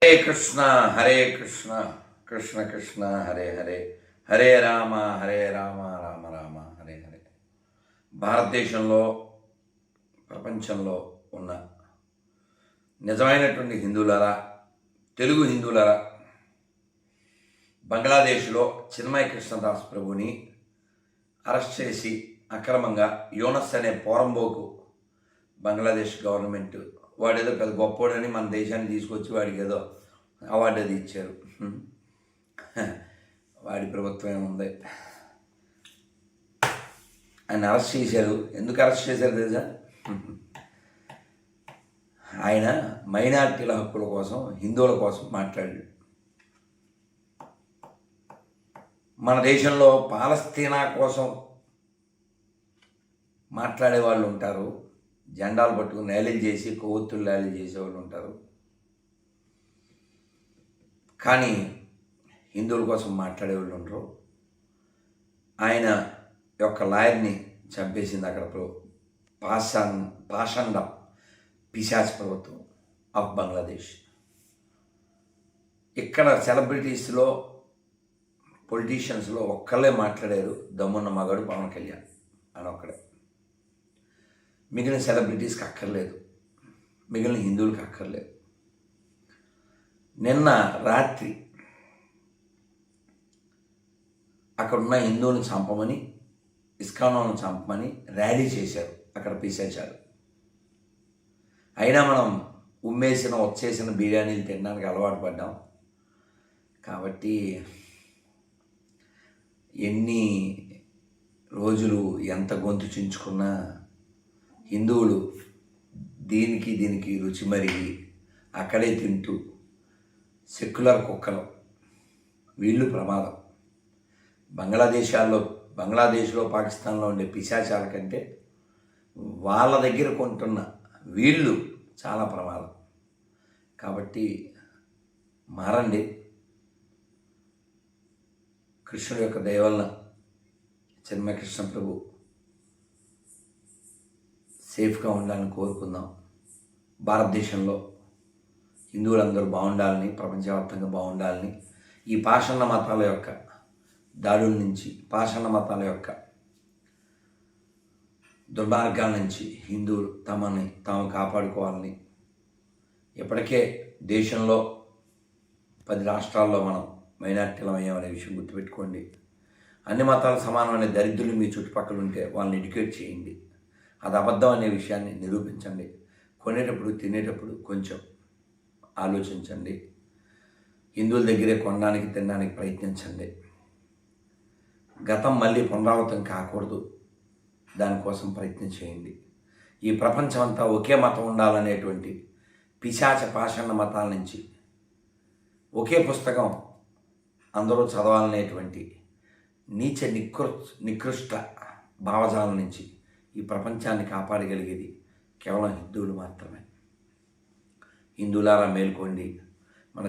హరే కృష్ణ కృష్ణ కృష్ణ హరే హరే హరే రామ రామ రామ హరే హరే. భారతదేశంలో ప్రపంచంలో ఉన్న నిజమైనటువంటి హిందువులారా, తెలుగు హిందువులారా, బంగ్లాదేశ్లో చిన్మయ్ కృష్ణదాస్ ప్రభుని అరెస్ట్ చేసి అక్రమంగా యూనస్ అనే పోరంబోకు బంగ్లాదేశ్ గవర్నమెంట్ వాడేదో పెద్ద గొప్పోడని మన దేశాన్ని తీసుకొచ్చి వాడికి ఏదో అవార్డు అది ఇచ్చారు. వాడి ప్రభుత్వం ఏముంది, ఆయన అరెస్ట్ చేశారు. ఎందుకు అరెస్ట్ చేశారు తెలుసా? ఆయన మైనారిటీల హక్కుల కోసం, హిందువుల కోసం మాట్లాడాడు. మన దేశంలో పాలస్తీనా కోసం మాట్లాడే వాళ్ళు ఉంటారు, జెండాలు పట్టుకుని ర్యాలీలు చేసి కొవ్వొత్తులు ర్యాలీలు చేసేవాళ్ళు ఉంటారు. కానీ హిందువుల కోసం మాట్లాడేవాళ్ళు ఉండరు. ఆయన యొక్క లాయర్ని చంపేసింది అక్కడ పాషండ పిశాచ్ ప్రభుత్వం ఆఫ్ బంగ్లాదేశ్. ఇక్కడ సెలబ్రిటీస్లో, పొలిటీషియన్స్లో ఒక్కళ్ళే మాట్లాడారు, దమ్మున్న మగాడు పవన్ కళ్యాణ్ అని ఒక్కడే. మిగిలిన సెలబ్రిటీస్కి అక్కర్లేదు, మిగిలిన హిందువులకి అక్కర్లేదు. నిన్న రాత్రి అక్కడున్న హిందువులను చంపమని, ఇస్కాన్లను చంపమని ర్యాలీ చేశారు అక్కడ పిశాచాలు. అయినా మనం ఉమ్మేసిన, వచ్చేసిన బిర్యానీలు తినడానికి అలవాటు పడ్డాం. కాబట్టి ఎన్ని రోజులు ఎంత గొంతు చించుకున్నా హిందువులు దీనికి రుచి మరిగి అక్కడే తింటూ సెక్యులర్ కుక్కలు, వీళ్ళు ప్రమాదం. బంగ్లాదేశ్లో పాకిస్తాన్లో ఉండే పిశాచాల కంటే వాళ్ళ దగ్గర కొంటున్న వీళ్ళు చాలా ప్రమాదం. కాబట్టి మారండి. కృష్ణుడి యొక్క దయ వలన చిన్మయ కృష్ణ ప్రభు సేఫ్గా ఉండాలని కోరుకుందాం. భారతదేశంలో హిందువులందరూ బాగుండాలని, ప్రపంచవ్యాప్తంగా బాగుండాలని, ఈ పాషాణ మతాల యొక్క దాడుల నుంచి, పాషాణ మతాల యొక్క దుర్మార్గాల నుంచి హిందువులు తాము కాపాడుకోవాలని. ఇప్పటికే దేశంలో 10 రాష్ట్రాల్లో మనం మైనారిటీలం అయ్యామనే విషయం గుర్తుపెట్టుకోండి. అన్ని మతాలు సమానమైన దరిద్రులు మీ చుట్టుపక్కల ఉంటే వాళ్ళని ఎడ్యుకేట్ చేయండి. అది అబద్ధం అనే విషయాన్ని నిరూపించండి. కొనేటప్పుడు, తినేటప్పుడు కొంచెం ఆలోచించండి. హిందువుల దగ్గరే కొనడానికి, తినడానికి ప్రయత్నించండి. గతం మళ్ళీ పునరావృతం కాకూడదు, దానికోసం ప్రయత్నం చేయండి. ఈ ప్రపంచం అంతా ఒకే మతం ఉండాలనేటువంటి పిశాచ పాషాణ మతాల నుంచి, ఒకే పుస్తకం అందరూ చదవాలనేటువంటి నీచ నికృష్ట భావజాలం నుంచి ఈ ప్రపంచాన్ని కాపాడగలిగేది కేవలం హిందువులు మాత్రమే. హిందువులారా మేల్కోండి. మన